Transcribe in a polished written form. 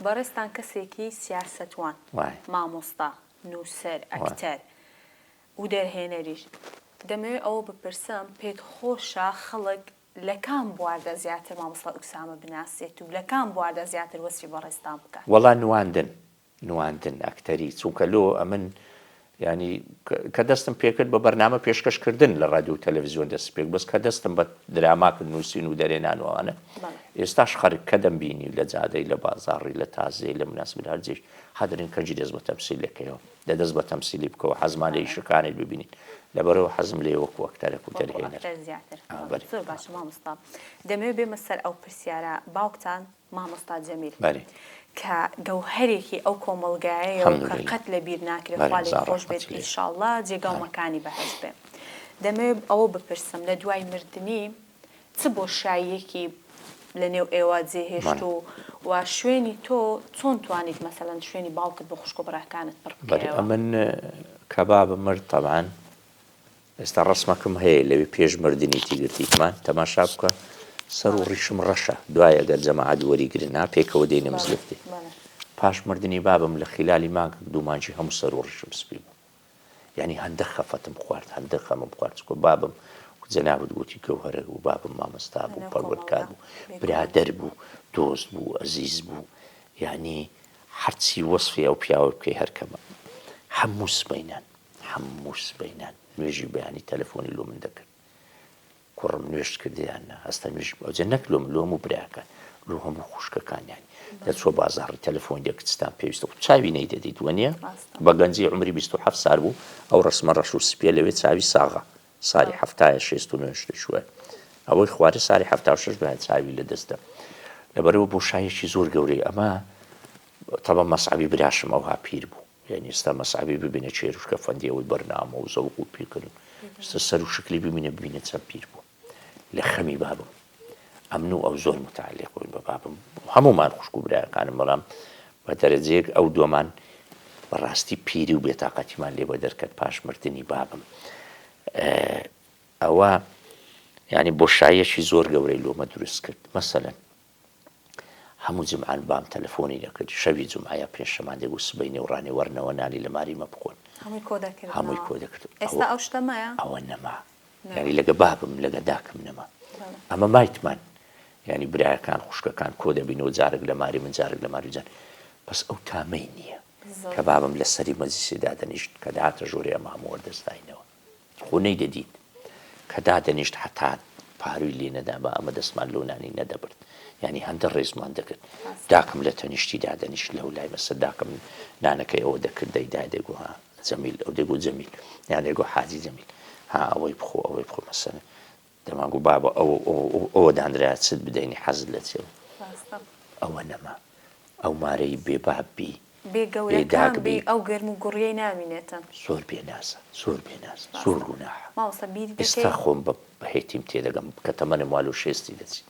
بەڕێستان کەسێکی سیاسەتوان مامۆستا نووسەر ئەکتەر و دەرهێنەریش دەمەوێت ئەوە بپرسم پێت خۆشە خەڵک لە کام بواردە زیاتر مامۆستا ئوسامە بناسێت و لە کام بواردە زیاتر وەسفی بەڕێستان بکات؟ وەڵا نواندن ئەکتەری چونکە لۆ ئەمن ینی کە دەستم پێکرد بە بەرنامە پێشکەشکردن لە ڕادیۆ و تەلەڤیزیۆن دەست پێک بەس کە دەستم بە دراماکرد نووسین و دەرێنانەوەوانە ئێستاش خەرک کە دەمبینی لە جادەی لە بازاڕی لە تازەی لە مناسبت هەرجێش حەدرین کەنجی دەست بە تەمسیلەکەیەوە دەست بە تەمسیلی بکەوە حەزمان لە شەکانێت ببینین لەبەرەوە حەزم لێ وەکو ئەکتەرێک و دەرهێنەر زۆر باشە مامۆستا دەمەوێت بێمە سەر ئەو پرسیارە باوکتان مامۆستا جەمیل کە گەوهەرێکی ئەو کۆمەڵگایەوە کە قەت لە بیر ناکرێت خوا لێی خۆش بێت ئینشاءڵڵا جێگاڵمەکانی بەهەشت بێ دەمەوێت ئەوە بپرسم لە دوای مردنی چ بۆشاییەکی لە نێو ئێوە جێهێشت و شوێنی تۆ چۆن توانیت مەسەڵەن شوێنی باوکت بە خوشک و بڕاکانت پڕ بکەیەوە؟ من کە بابم مرد تەبعاً ئێستا ڕسمەکەم هەیە لەوێ پێش مردنی تیگرتیتمان تەماشا بکە سەر و ڕیشم ڕەشە دوایە گەر جەماعەت وەریگرنا پێکەوە دێنە مزگەوتێ پاش مردنی بابم لە خلالی مانگ دوومانجی هەموو سەر و ڕیشم سپی بوو یعنی هەندە خەفەتم خوارد هەندە خەمم خوارد چکۆ بابم جەنابەت گوتی گەوهەرە بوو بابم مامۆستا بوو پەروەردگار بوو برادەر بوو دۆست بوو ئەزیز بوو یعنی هەرچی وەسفی ئەو پیاوە بکەی هەرکەمە هەموو سبەینان نوێژی بەیانی تەلەفۆنی لۆ من دەکرد کوڕم نوێژ کردیاننا هەستا نوێژ ئەوجە نەک لۆم و براکان لۆ هەموو خوشکەکانیانی دەچۆ بازاڕی تەلەفۆن دەکردستان پێویستە چاوی نەی دەدیت وەنیە بە گەنجی عمری 27 سال بوو ئەو ڕسمە ڕەش و سپێ لەوێ چاوی ساغا ساری هەفتایە 69 شوێ ئەوەی خوارە ساری 76 بە چاوی لە دەستە لەبەرەوە بۆ شایەکی زۆر گەورەی ئەمە تەبە مەسعبی براشم ئەوها پیر بوو یعنی ئێستا مەسعبی ببینە چێروشکە فەندیەوەی بەرنامە و زەوق و پیرکردن ئێستا سەر و شکلی ببینە چەند پیر بوو لە خەمی بابم ئەمن و ئەو زۆر متعلق بووین بە بابم هەمومان خوشک و برایەکانم بەڵام بە دەرەجەیەک ئەو دووەمان بەڕاستی پیری و بێتاقەتیمان لێ بە دەرکەت پاش مردنی بابم ئەوە ینی بۆشایەکی زۆر گەورەی لۆمە دروست کرد مەسەلەن هەموو جمعان بام تەلەفۆنی دەکرد شەوی جمعایە پێشەمان دەگوت سبەینێ و ڕانێ وەرنەوە نانی لە ماریمە بخۆن هەمووی کۆ دەکرد ئێستا ئەو شتەمایە ئەوە نەما ینی لەگە بابم لەگە داکم نەما ئەمە مایتمان ینی برایەکان خوشکەکان کۆ دەبینەوە جارێک لە ماری من جارێک لە ماری جان بەس ئەو تامەی نییە کە بابم لە سەری مەجلیسی دادەنیشت کە داهاتە ژۆرێ ئەمە هەموو وەردەستاینەوە خۆ نەیدەدیت کە دادەنیشت هەتا پاروی لێ نەدا بە ئەمە دەستمان لۆ نانی نەدەبرد ینی هەندە ڕێزمان دەکرد داکەم لە تەنیشتی دادەنیشت لەو لای مەسە داکەم نانەکەی ئەوە دەکرد دەیدا دەگو ها جەمیل ئەو دەگو جەمیل یان دەگو حاجی جەمیل ها ئەوەی بخۆ ئەوەی بخۆ مەسەلەن دەمانگو بابە ئەوە دانرایە چت بدەینی حەزت لە چێ ئەوە نەما ئەو مارەی بێبابی بێگەورەکان بێ ئەو گەرم و گوڕیەی نامینێتن زۆر بێناسە زۆر گوناحە ئێستا خۆم بە هێتیم تێدەگەم کە تەمەنم وا لەو شێستی دەچی